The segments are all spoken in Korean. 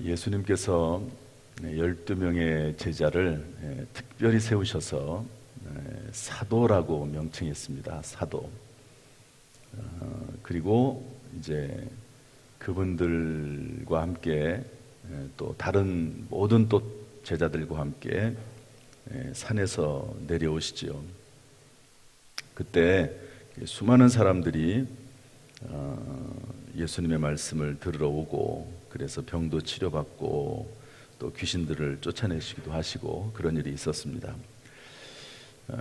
예수님께서 12명의 제자를 특별히 세우셔서 사도라고 명칭했습니다. 사도. 그리고 이제 그분들과 함께 또 다른 모든 또 제자들과 함께 산에서 내려오시지요. 그때 수많은 사람들이 예수님의 말씀을 들으러 오고, 그래서 병도 치료받고 또 귀신들을 쫓아내시기도 하시고 그런 일이 있었습니다.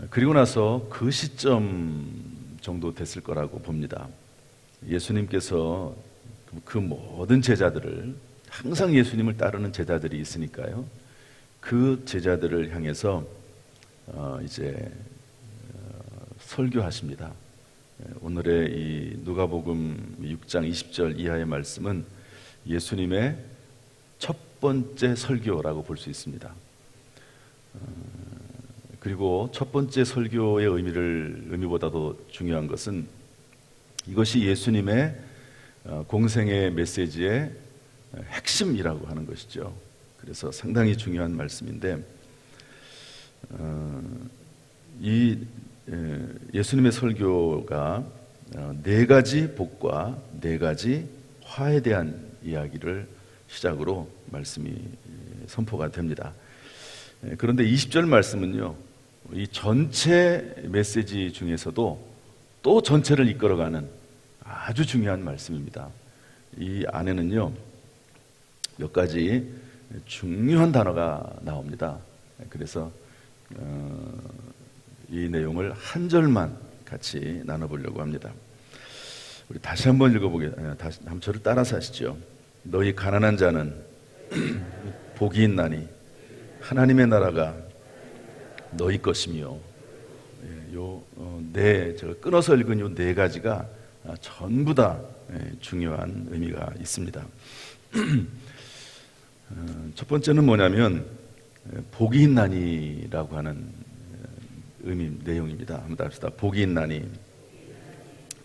그리고 나서 그 시점 정도 됐을 거라고 봅니다. 예수님께서 그 모든 제자들을, 항상 예수님을 따르는 제자들이 있으니까요, 그 제자들을 향해서 이제 설교하십니다. 오늘의 이 누가복음 6장 20절 이하의 말씀은 예수님의 첫 번째 설교라고 볼 수 있습니다. 그리고 첫 번째 설교의 의미보다도 중요한 것은 이것이 예수님의 공생의 메시지의 핵심이라고 하는 것이죠. 그래서 상당히 중요한 말씀인데, 이 예수님의 설교가 네 가지 복과 네 가지 화에 대한 이야기를 시작으로 말씀이 선포가 됩니다. 그런데 20절 말씀은요, 이 전체 메시지 중에서도 또 전체를 이끌어가는 아주 중요한 말씀입니다. 이 안에는요, 몇 가지 중요한 단어가 나옵니다. 그래서 이 내용을 한 절만 같이 나눠보려고 합니다. 우리 다시 한번 다시 한번 저를 따라서 하시죠. 너희 가난한 자는 복이 있나니 하나님의 나라가 너희 것이며. 제가 끊어서 읽은 요 네 가지가 전부 다 중요한 의미가 있습니다. 첫 번째는 뭐냐면 복이 있나니라고 하는 내용입니다. 한번 합시다. 복이 있나니.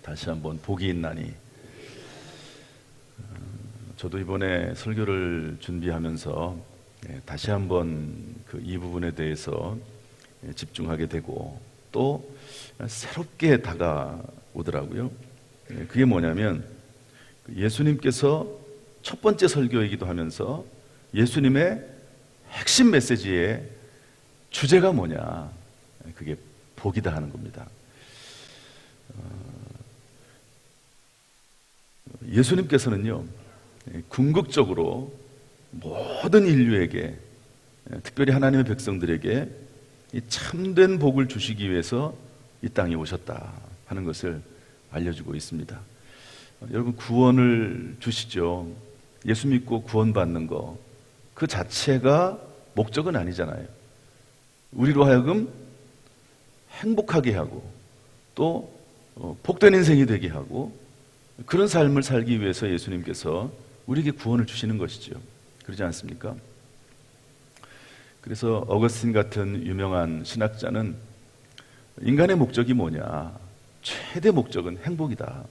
다시 한번 복이 있나니. 저도 이번에 설교를 준비하면서 다시 한번 이 부분에 대해서 집중하게 되고 또 새롭게 다가오더라고요. 그게 뭐냐면 예수님께서 첫 번째 설교이기도 하면서 예수님의 핵심 메시지의 주제가 뭐냐, 그게 복이다 하는 겁니다. 예수님께서는요, 궁극적으로 모든 인류에게, 특별히 하나님의 백성들에게 이 참된 복을 주시기 위해서 이 땅에 오셨다 하는 것을 알려주고 있습니다. 여러분, 구원을 주시죠. 예수 믿고 구원받는 거, 그 자체가 목적은 아니잖아요. 우리로 하여금 행복하게 하고 또 복된 인생이 되게 하고 그런 삶을 살기 위해서 예수님께서 우리에게 구원을 주시는 것이죠. 그러지 않습니까? 그래서 어거스틴 같은 유명한 신학자는 인간의 목적이 뭐냐, 최대 목적은 행복이다.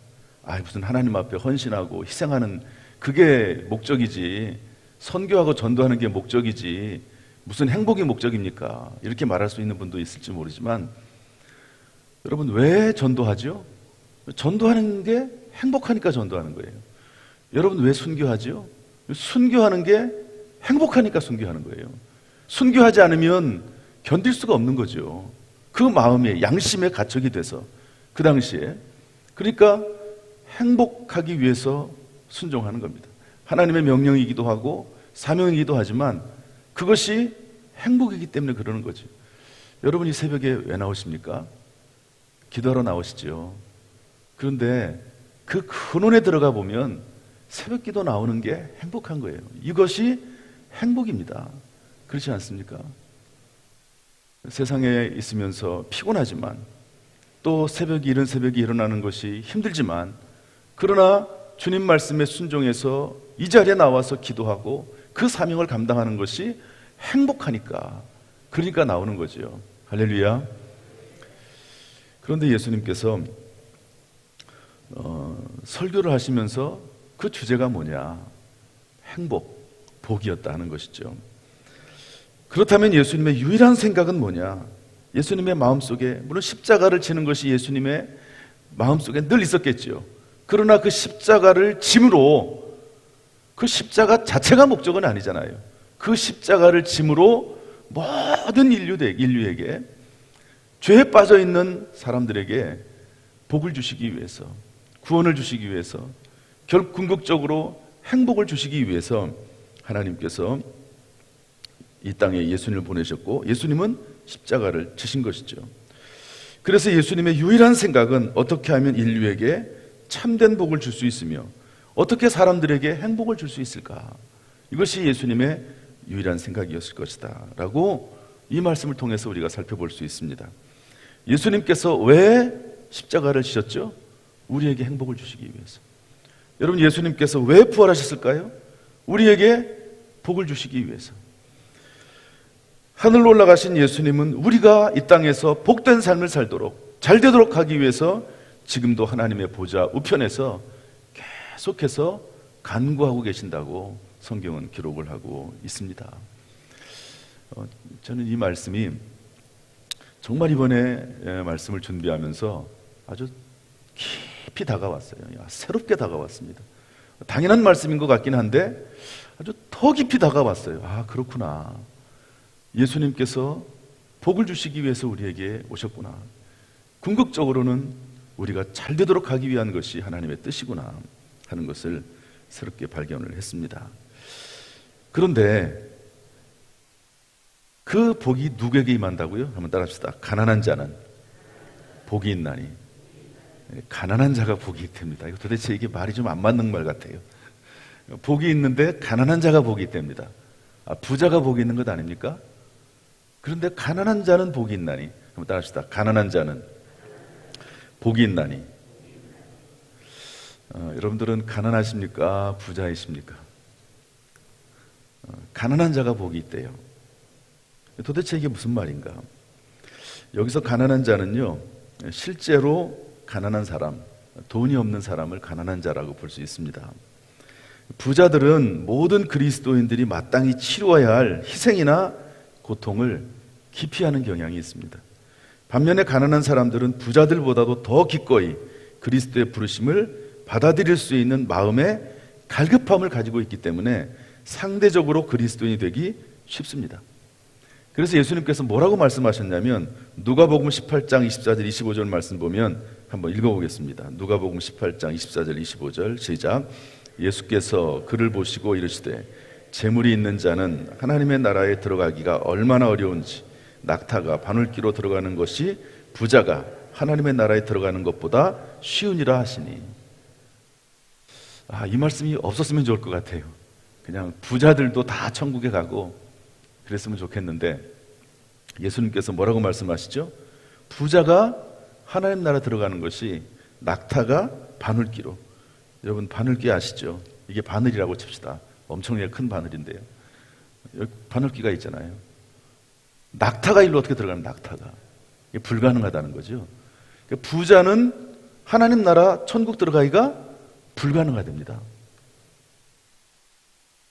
무슨 하나님 앞에 헌신하고 희생하는 그게 목적이지, 선교하고 전도하는 게 목적이지 무슨 행복이 목적입니까? 이렇게 말할 수 있는 분도 있을지 모르지만, 여러분, 왜 전도하죠? 전도하는 게 행복하니까 전도하는 거예요. 여러분, 왜 순교하죠? 순교하는 게 행복하니까 순교하는 거예요. 순교하지 않으면 견딜 수가 없는 거죠. 그 마음에, 양심에 갇히게 돼서 그 당시에. 그러니까 행복하기 위해서 순종하는 겁니다. 하나님의 명령이기도 하고 사명이기도 하지만 그것이 행복이기 때문에 그러는 거죠. 여러분, 이 새벽에 왜 나오십니까? 기도하러 나오시죠. 그런데 그 근원에 들어가 보면 새벽 기도 나오는 게 행복한 거예요. 이것이 행복입니다. 그렇지 않습니까? 세상에 있으면서 피곤하지만 또 이른 새벽에 일어나는 것이 힘들지만, 그러나 주님 말씀에 순종해서 이 자리에 나와서 기도하고 그 사명을 감당하는 것이 행복하니까, 그러니까 나오는 거죠. 할렐루야. 그런데 예수님께서 설교를 하시면서 그 주제가 뭐냐, 행복, 복이었다 하는 것이죠. 그렇다면 예수님의 유일한 생각은 뭐냐? 예수님의 마음속에, 물론 십자가를 지는 것이 예수님의 마음속에 늘 있었겠죠. 그러나 그 십자가를 짐으로, 그 십자가 자체가 목적은 아니잖아요. 그 십자가를 짐으로 모든 인류에게, 죄에 빠져 있는 사람들에게 복을 주시기 위해서, 구원을 주시기 위해서, 궁극적으로 행복을 주시기 위해서 하나님께서 이 땅에 예수님을 보내셨고, 예수님은 십자가를 지신 것이죠. 그래서 예수님의 유일한 생각은 어떻게 하면 인류에게 참된 복을 줄 수 있으며 어떻게 사람들에게 행복을 줄 수 있을까? 이것이 예수님의 유일한 생각이었을 것이다 라고 이 말씀을 통해서 우리가 살펴볼 수 있습니다. 예수님께서 왜 십자가를 지셨죠? 우리에게 행복을 주시기 위해서. 여러분, 예수님께서 왜 부활하셨을까요? 우리에게 복을 주시기 위해서. 하늘로 올라가신 예수님은 우리가 이 땅에서 복된 삶을 살도록, 잘 되도록 하기 위해서 지금도 하나님의 보좌 우편에서 계속해서 간구하고 계신다고 성경은 기록을 하고 있습니다. 저는 이 말씀이 정말 이번에 말씀을 준비하면서 아주 깊이 다가왔어요. 새롭게 다가왔습니다. 당연한 말씀인 것 같긴 한데 아주 더 깊이 다가왔어요. 아, 그렇구나. 예수님께서 복을 주시기 위해서 우리에게 오셨구나. 궁극적으로는 우리가 잘 되도록 하기 위한 것이 하나님의 뜻이구나 하는 것을 새롭게 발견을 했습니다. 그런데 그 복이 누구에게 임한다고요? 한번 따라합시다. 가난한 자는 복이 있나니. 가난한 자가 복이 있답니다. 이거 도대체 이게 말이 좀 안 맞는 말 같아요. 복이 있는데 가난한 자가 복이 있답니다. 부자가 복이 있는 것 아닙니까? 그런데 가난한 자는 복이 있나니. 한번 따라합시다. 가난한 자는 복이 있나니. 여러분들은 가난하십니까? 부자이십니까? 가난한 자가 복이 있대요. 도대체 이게 무슨 말인가? 여기서 가난한 자는요, 실제로 가난한 사람, 돈이 없는 사람을 가난한 자라고 볼 수 있습니다. 부자들은 모든 그리스도인들이 마땅히 치루어야 할 희생이나 고통을 기피하는 경향이 있습니다. 반면에 가난한 사람들은 부자들보다도 더 기꺼이 그리스도의 부르심을 받아들일 수 있는 마음의 갈급함을 가지고 있기 때문에 상대적으로 그리스도인이 되기 쉽습니다. 그래서 예수님께서 뭐라고 말씀하셨냐면 누가복음 18장 24절 25절 말씀 보면 한번 읽어보겠습니다. 누가복음 18장 24절 25절 시작. 예수께서 그를 보시고 이르시되 재물이 있는 자는 하나님의 나라에 들어가기가 얼마나 어려운지 낙타가 바늘귀로 들어가는 것이 부자가 하나님의 나라에 들어가는 것보다 쉬우니라 하시니. 이 말씀이 없었으면 좋을 것 같아요. 그냥 부자들도 다 천국에 가고 그랬으면 좋겠는데 예수님께서 뭐라고 말씀하시죠? 부자가 하나님 나라 들어가는 것이 낙타가 바늘귀로. 여러분 바늘귀 아시죠? 이게 바늘이라고 칩시다. 엄청나게 큰 바늘인데요. 여기 바늘귀가 있잖아요. 낙타가 일로 어떻게 들어가는 낙타가. 이게 불가능하다는 거죠. 그러니까 부자는 하나님 나라 천국 들어가기가 불가능하답니다.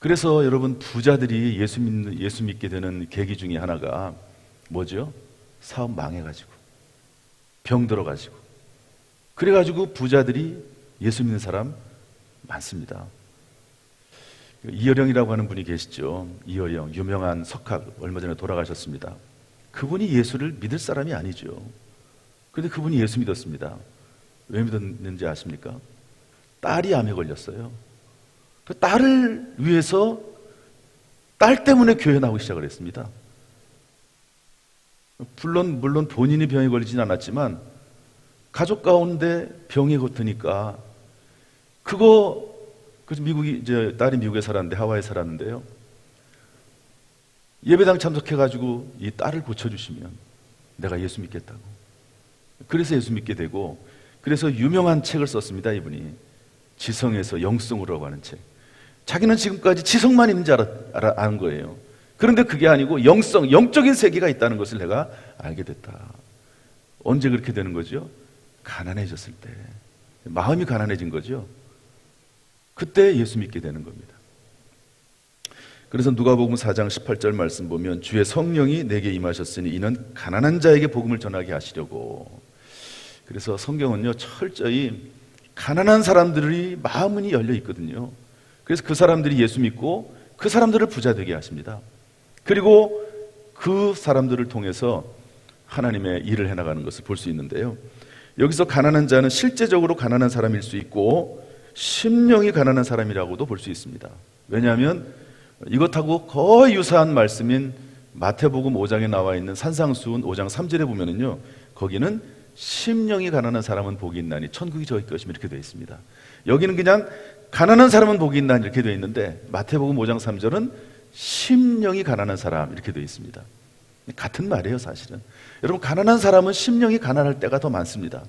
그래서 여러분 부자들이 예수 믿게 되는 계기 중에 하나가 뭐죠? 사업 망해가지고 병 들어가지고 그래가지고 부자들이 예수 믿는 사람 많습니다. 이어령이라고 하는 분이 계시죠. 이어령 유명한 석학 얼마 전에 돌아가셨습니다. 그분이 예수를 믿을 사람이 아니죠. 그런데 그분이 예수 믿었습니다. 왜 믿었는지 아십니까? 딸이 암에 걸렸어요. 그 딸을 위해서 딸 때문에 교회 나오기 시작을 했습니다. 물론 본인이 병에 걸리진 않았지만 가족 가운데 병이 겉으니까 그래서 이제 딸이 미국에 살았는데 하와이에 살았는데요. 예배당 참석해가지고 이 딸을 고쳐주시면 내가 예수 믿겠다고. 그래서 예수 믿게 되고 그래서 유명한 책을 썼습니다. 이분이 지성에서 영성으로라고 하는 책. 자기는 지금까지 지성만 있는 줄 아는 거예요. 그런데 그게 아니고 영적인 세계가 있다는 것을 내가 알게 됐다. 언제 그렇게 되는 거죠? 가난해졌을 때. 마음이 가난해진 거죠. 그때 예수 믿게 되는 겁니다. 그래서 누가복음 4장 18절 말씀 보면 주의 성령이 내게 임하셨으니 이는 가난한 자에게 복음을 전하게 하시려고. 그래서 성경은요 철저히 가난한 사람들이 마음이 열려 있거든요. 그래서 그 사람들이 예수 믿고 그 사람들을 부자 되게 하십니다. 그리고 그 사람들을 통해서 하나님의 일을 해나가는 것을 볼 수 있는데요, 여기서 가난한 자는 실제적으로 가난한 사람일 수 있고 심령이 가난한 사람이라고도 볼 수 있습니다. 왜냐하면 이것하고 거의 유사한 말씀인 마태복음 5장에 나와 있는 산상수훈 5장 3절에 보면은요, 거기는 심령이 가난한 사람은 복이 있나니 천국이 저희 것이며 이렇게 되어 있습니다. 여기는 그냥 가난한 사람은 복이 있나니 이렇게 되어 있는데 마태복음 5장 3절은 심령이 가난한 사람 이렇게 되어 있습니다. 같은 말이에요 사실은. 여러분, 가난한 사람은 심령이 가난할 때가 더 많습니다.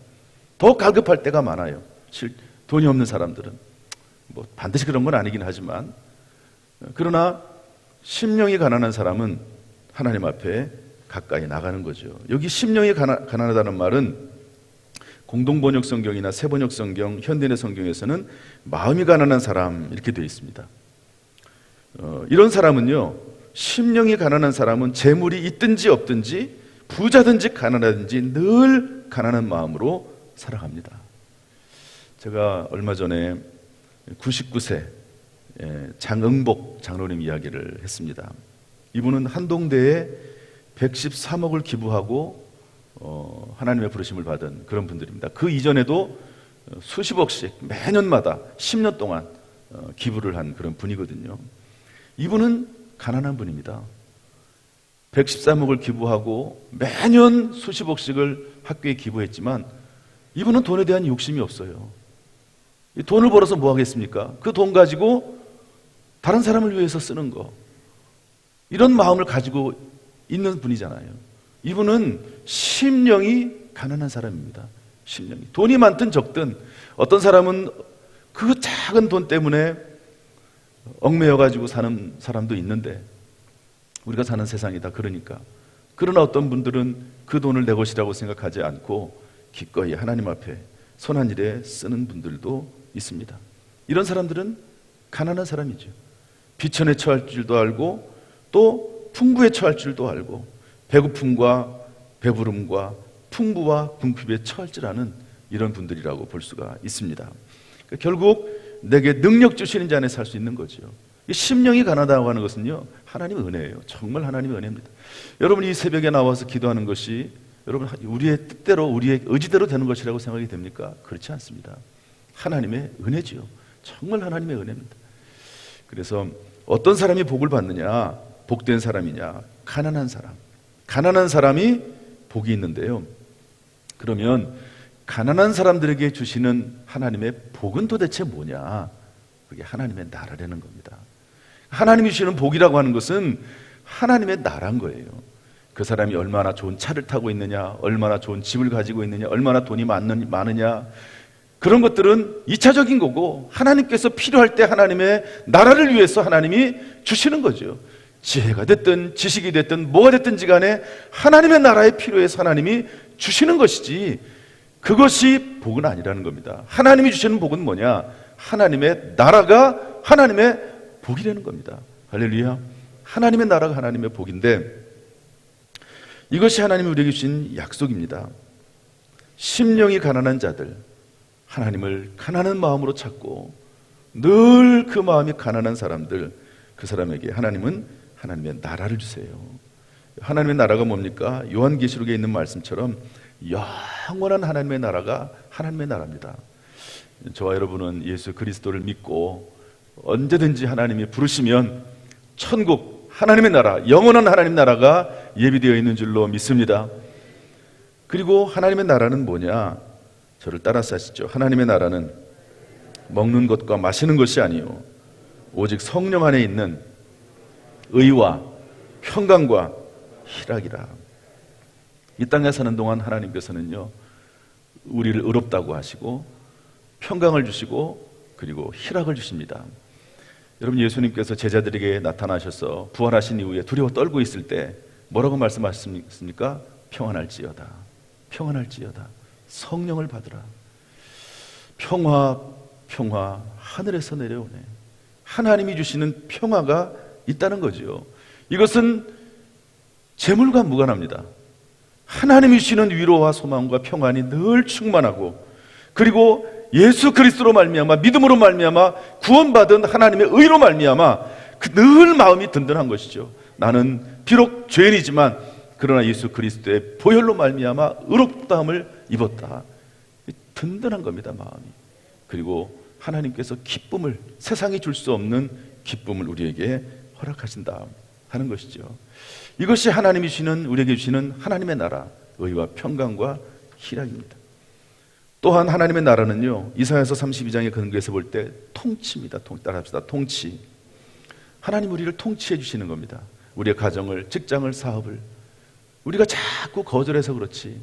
더 갈급할 때가 많아요. 돈이 없는 사람들은 뭐 반드시 그런 건 아니긴 하지만, 그러나 심령이 가난한 사람은 하나님 앞에 가까이 나가는 거죠. 여기 심령이 가난하다는 말은 공동번역 성경이나 새번역 성경, 현대인의 성경에서는 마음이 가난한 사람 이렇게 되어 있습니다. 이런 사람은요, 심령이 가난한 사람은 재물이 있든지 없든지 부자든지 가난하든지 늘 가난한 마음으로 살아갑니다. 제가 얼마 전에 99세 장응복 장로님 이야기를 했습니다. 이분은 한동대에 113억을 기부하고 하나님의 부르심을 받은 그런 분들입니다. 그 이전에도 수십억씩 매년마다 10년 동안 기부를 한 그런 분이거든요. 이분은 가난한 분입니다. 113억을 기부하고 매년 수십억씩을 학교에 기부했지만 이분은 돈에 대한 욕심이 없어요. 이 돈을 벌어서 뭐 하겠습니까? 그 돈 가지고 다른 사람을 위해서 쓰는 거, 이런 마음을 가지고 있는 분이잖아요. 이분은 심령이 가난한 사람입니다. 심령이. 돈이 많든 적든, 어떤 사람은 그 작은 돈 때문에 얽매여 가지고 사는 사람도 있는데, 우리가 사는 세상이 다 그러니까. 그러나 어떤 분들은 그 돈을 내 것이라고 생각하지 않고 기꺼이 하나님 앞에 선한 일에 쓰는 분들도 있습니다. 이런 사람들은 가난한 사람이죠. 비천에 처할 줄도 알고 또 풍부에 처할 줄도 알고 배고픔과 배부름과 풍부와 궁핍에 처할 줄 아는 이런 분들이라고 볼 수가 있습니다. 그러니까 결국 내게 능력 주시는 자 안에 살 수 있는 거죠. 심령이 가난하다고 하는 것은요, 하나님의 은혜예요. 정말 하나님의 은혜입니다. 여러분, 이 새벽에 나와서 기도하는 것이 여러분 우리의 뜻대로 우리의 의지대로 되는 것이라고 생각이 됩니까? 그렇지 않습니다. 하나님의 은혜지요. 정말 하나님의 은혜입니다. 그래서 어떤 사람이 복을 받느냐, 복된 사람이냐, 가난한 사람. 가난한 사람이 복이 있는데요, 그러면 가난한 사람들에게 주시는 하나님의 복은 도대체 뭐냐? 그게 하나님의 나라라는 겁니다. 하나님이 주시는 복이라고 하는 것은 하나님의 나라인 거예요. 그 사람이 얼마나 좋은 차를 타고 있느냐, 얼마나 좋은 집을 가지고 있느냐, 얼마나 돈이 많으냐, 그런 것들은 2차적인 거고, 하나님께서 필요할 때 하나님의 나라를 위해서 하나님이 주시는 거죠. 지혜가 됐든 지식이 됐든 뭐가 됐든지 간에 하나님의 나라에 필요해서 하나님이 주시는 것이지, 그것이 복은 아니라는 겁니다. 하나님이 주시는 복은 뭐냐? 하나님의 나라가 하나님의 복이라는 겁니다. 할렐루야. 하나님의 나라가 하나님의 복인데, 이것이 하나님이 우리에게 주신 약속입니다. 심령이 가난한 자들, 하나님을 가난한 마음으로 찾고 늘 그 마음이 가난한 사람들, 그 사람에게 하나님은 하나님의 나라를 주세요. 하나님의 나라가 뭡니까? 요한계시록에 있는 말씀처럼 영원한 하나님의 나라가 하나님의 나라입니다. 저와 여러분은 예수 그리스도를 믿고 언제든지 하나님이 부르시면 천국, 하나님의 나라, 영원한 하나님 나라가 예비되어 있는 줄로 믿습니다. 그리고 하나님의 나라는 뭐냐? 저를 따라서 하시죠. 하나님의 나라는 먹는 것과 마시는 것이 아니요 오직 성령 안에 있는 의와 평강과 희락이라. 이 땅에 사는 동안 하나님께서는요, 우리를 의롭다고 하시고 평강을 주시고 그리고 희락을 주십니다. 여러분, 예수님께서 제자들에게 나타나셔서 부활하신 이후에 두려워 떨고 있을 때 뭐라고 말씀하셨습니까? 평안할지어다, 평안할지어다, 성령을 받으라. 평화, 평화, 하늘에서 내려오네. 하나님이 주시는 평화가 있다는 거죠. 이것은 재물과 무관합니다. 하나님이 주시는 위로와 소망과 평안이 늘 충만하고, 그리고 예수 그리스도로 말미암아, 믿음으로 말미암아 구원받은 하나님의 의로 말미암아 늘 마음이 든든한 것이죠. 나는 비록 죄인이지만 그러나 예수 그리스도의 보혈로 말미암아 의롭다함을 입었다. 든든한 겁니다, 마음이. 그리고 하나님께서 기쁨을, 세상이 줄 수 없는 기쁨을 우리에게 허락하신다 하는 것이죠. 이것이 하나님이 주시는, 우리에게 주시는 하나님의 나라, 의와 평강과 희락입니다. 또한 하나님의 나라는요, 이사야서 32장의 근거에서 볼 때 통치입니다. 따라합시다. 통치. 하나님 우리를 통치해 주시는 겁니다. 우리의 가정을, 직장을, 사업을 우리가 자꾸 거절해서 그렇지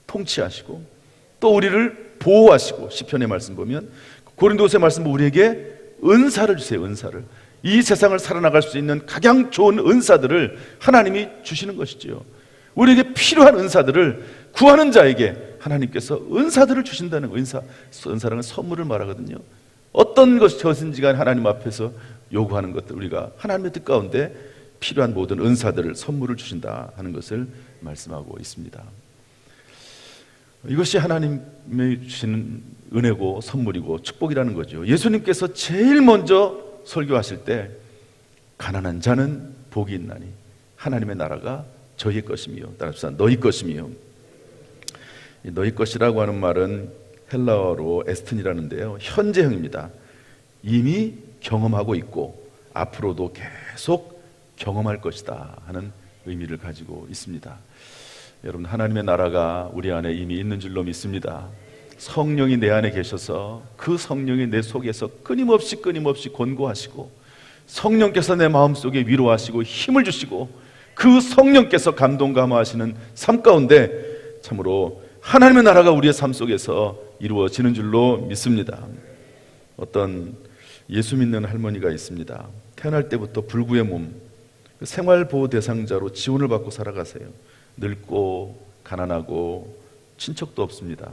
통치하시고, 또 우리를 보호하시고, 시편의 말씀 보면, 고린도서의 말씀 보면 우리에게 은사를 주세요. 은사를. 이 세상을 살아나갈 수 있는 가장 좋은 은사들을 하나님이 주시는 것이지요. 우리에게 필요한 은사들을 구하는 자에게 하나님께서 은사들을 주신다는 거예요. 은사라는 선물을 말하거든요. 어떤 것이든지 간에 하나님 앞에서 요구하는 것들, 우리가 하나님의 뜻 가운데 필요한 모든 은사들을, 선물을 주신다 하는 것을 말씀하고 있습니다. 이것이 하나님이 주시는 은혜고 선물이고 축복이라는 거죠. 예수님께서 제일 먼저 설교하실 때 가난한 자는 복이 있나니 하나님의 나라가 저희 것이며, 따라서 너희 것이며, 너희 것이라고 하는 말은 헬라어로 에스틴이라는데요, 현재형입니다. 이미 경험하고 있고 앞으로도 계속 경험할 것이다 하는 의미를 가지고 있습니다. 여러분, 하나님의 나라가 우리 안에 이미 있는 줄로 믿습니다. 성령이 내 안에 계셔서 그 성령이 내 속에서 끊임없이 권고하시고, 성령께서 내 마음속에 위로하시고 힘을 주시고, 그 성령께서 감동 감화하시는 삶 가운데 참으로 하나님의 나라가 우리의 삶 속에서 이루어지는 줄로 믿습니다. 어떤 예수 믿는 할머니가 있습니다. 태어날 때부터 불구의 몸, 생활보호 대상자로 지원을 받고 살아가세요. 늙고 가난하고 친척도 없습니다.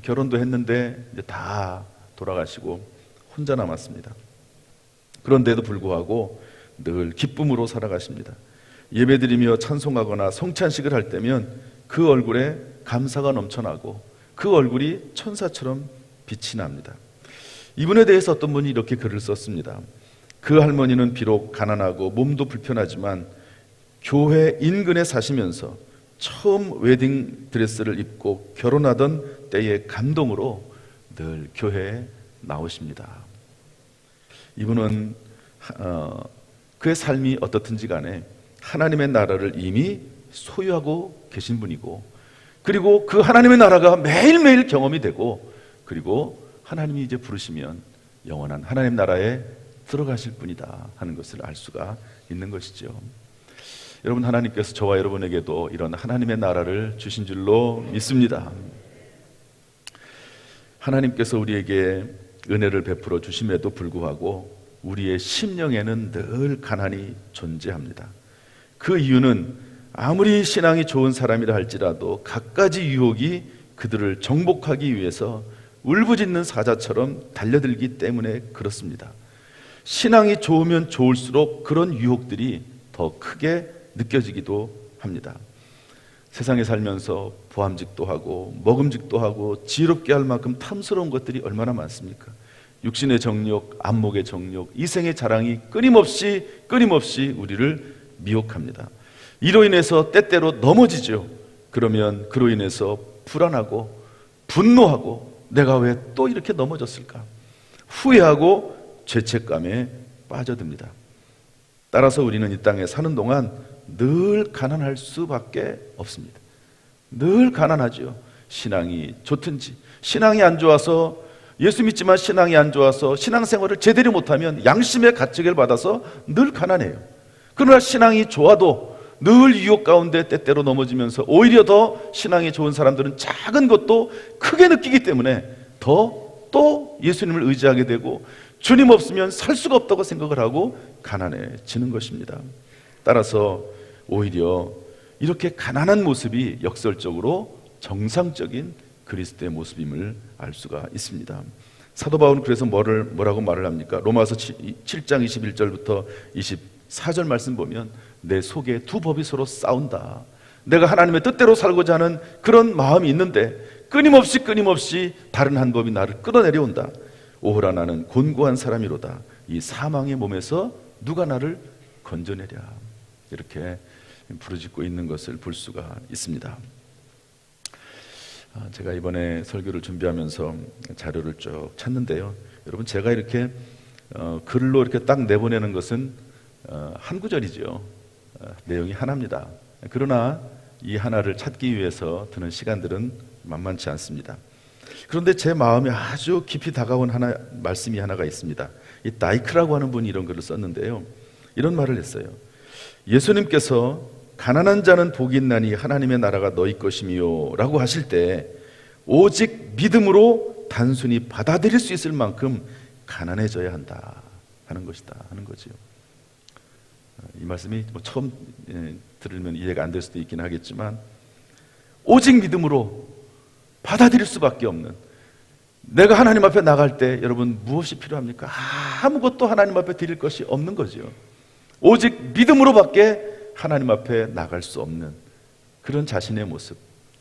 결혼도 했는데 이제 다 돌아가시고 혼자 남았습니다. 그런데도 불구하고 늘 기쁨으로 살아가십니다. 예배드리며 찬송하거나 성찬식을 할 때면 그 얼굴에 감사가 넘쳐나고 그 얼굴이 천사처럼 빛이 납니다. 이분에 대해서 어떤 분이 이렇게 글을 썼습니다. 그 할머니는 비록 가난하고 몸도 불편하지만 교회 인근에 사시면서 처음 웨딩 드레스를 입고 결혼하던 때의 감동으로 늘 교회에 나오십니다. 이분은 그의 삶이 어떻든지 간에 하나님의 나라를 이미 소유하고 계신 분이고, 그리고 그 하나님의 나라가 매일매일 경험이 되고, 그리고 하나님이 이제 부르시면 영원한 하나님 나라에 들어가실 분이다 하는 것을 알 수가 있는 것이죠. 여러분, 하나님께서 저와 여러분에게도 이런 하나님의 나라를 주신 줄로 믿습니다. 하나님께서 우리에게 은혜를 베풀어 주심에도 불구하고 우리의 심령에는 늘 가난이 존재합니다. 그 이유는 아무리 신앙이 좋은 사람이라 할지라도 갖가지 유혹이 그들을 정복하기 위해서 울부짖는 사자처럼 달려들기 때문에 그렇습니다. 신앙이 좋으면 좋을수록 그런 유혹들이 더 크게 느껴지기도 합니다. 세상에 살면서 보암직도 하고 먹음직도 하고 지혜롭게 할 만큼 탐스러운 것들이 얼마나 많습니까? 육신의 정욕, 안목의 정욕, 이생의 자랑이 끊임없이 우리를 미혹합니다. 이로 인해서 때때로 넘어지죠. 그러면 그로 인해서 불안하고 분노하고 내가 왜 또 이렇게 넘어졌을까? 후회하고 죄책감에 빠져듭니다. 따라서 우리는 이 땅에 사는 동안 늘 가난할 수밖에 없습니다. 늘 가난하죠. 신앙이 좋든지, 신앙이 안 좋아서, 예수 믿지만 신앙이 안 좋아서 신앙생활을 제대로 못하면 양심의 가책을 받아서 늘 가난해요. 그러나 신앙이 좋아도 늘 유혹 가운데 때때로 넘어지면서 오히려 더 신앙이 좋은 사람들은 작은 것도 크게 느끼기 때문에 더 또 예수님을 의지하게 되고 주님 없으면 살 수가 없다고 생각을 하고 가난해지는 것입니다. 따라서 오히려 이렇게 가난한 모습이 역설적으로 정상적인 그리스도의 모습임을 알 수가 있습니다. 사도 바울은 그래서 뭐라고 말을 합니까? 로마서 7장 21절부터 4절 말씀 보면 내 속에 두 법이 서로 싸운다. 내가 하나님의 뜻대로 살고자 하는 그런 마음이 있는데 끊임없이 다른 한 법이 나를 끌어내려온다. 오호라 나는 곤고한 사람이로다. 이 사망의 몸에서 누가 나를 건져내랴. 이렇게 부르짖고 있는 것을 볼 수가 있습니다. 제가 이번에 설교를 준비하면서 자료를 쭉 찾는데요, 여러분, 제가 이렇게 글로 이렇게 딱 내보내는 것은 한 구절이죠. 내용이 하나입니다. 그러나 이 하나를 찾기 위해서 드는 시간들은 만만치 않습니다. 그런데 제 마음에 아주 깊이 다가온 말씀이 하나가 있습니다. 이 다이크라고 하는 분이 이런 글을 썼는데요, 이런 말을 했어요. 예수님께서 가난한 자는 복이 있나니 하나님의 나라가 너희 것이미요 라고 하실 때 오직 믿음으로 단순히 받아들일 수 있을 만큼 가난해져야 한다 하는 것이다 하는 거지요. 이 말씀이 처음 들으면 이해가 안 될 수도 있긴 하겠지만, 오직 믿음으로 받아들일 수밖에 없는, 내가 하나님 앞에 나갈 때 여러분 무엇이 필요합니까? 아무것도 하나님 앞에 드릴 것이 없는 거죠. 오직 믿음으로밖에 하나님 앞에 나갈 수 없는 그런 자신의 모습,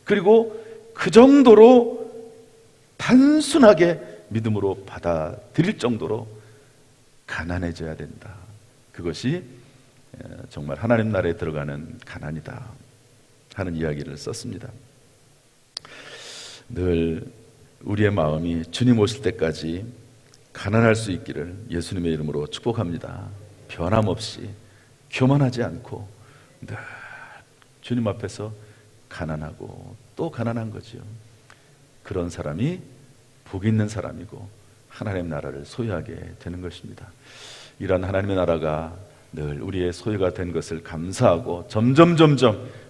그리고 그 정도로 단순하게 믿음으로 받아들일 정도로 가난해져야 된다. 그것이 정말 하나님 나라에 들어가는 가난이다 하는 이야기를 썼습니다. 늘 우리의 마음이 주님 오실 때까지 가난할 수 있기를 예수님의 이름으로 축복합니다. 변함없이 교만하지 않고 늘 주님 앞에서 가난하고 또 가난한 거지요. 그런 사람이 복 있는 사람이고 하나님의 나라를 소유하게 되는 것입니다. 이런 하나님의 나라가 늘 우리의 소유가 된 것을 감사하고 점점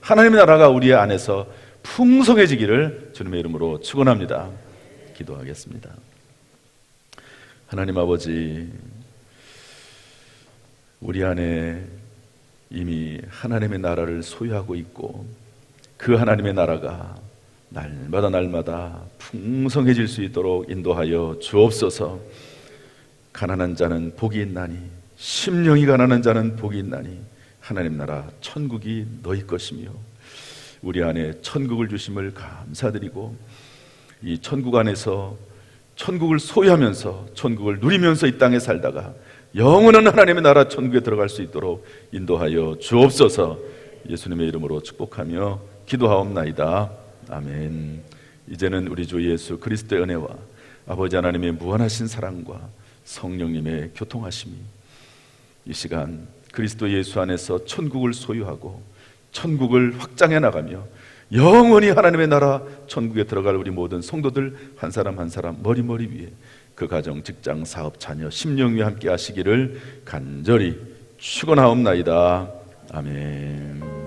하나님의 나라가 우리 안에서 풍성해지기를 주님의 이름으로 축원합니다. 기도하겠습니다. 하나님 아버지, 우리 안에 이미 하나님의 나라를 소유하고 있고 그 하나님의 나라가 날마다 풍성해질 수 있도록 인도하여 주옵소서. 가난한 자는 복이 있나니, 심령이 가난한 자는 복이 있나니 하나님 나라 천국이 너희 것이며, 우리 안에 천국을 주심을 감사드리고 이 천국 안에서 천국을 소유하면서 천국을 누리면서 이 땅에 살다가 영원한 하나님의 나라 천국에 들어갈 수 있도록 인도하여 주옵소서. 예수님의 이름으로 축복하며 기도하옵나이다. 아멘. 이제는 우리 주 예수 그리스도의 은혜와 아버지 하나님의 무한하신 사랑과 성령님의 교통하심이 이 시간 그리스도 예수 안에서 천국을 소유하고 천국을 확장해 나가며 영원히 하나님의 나라 천국에 들어갈 우리 모든 성도들 한 사람 한 사람 머리 위에 그 가정, 직장, 사업, 자녀, 심령 위에 함께 하시기를 간절히 축원하옵나이다. 아멘.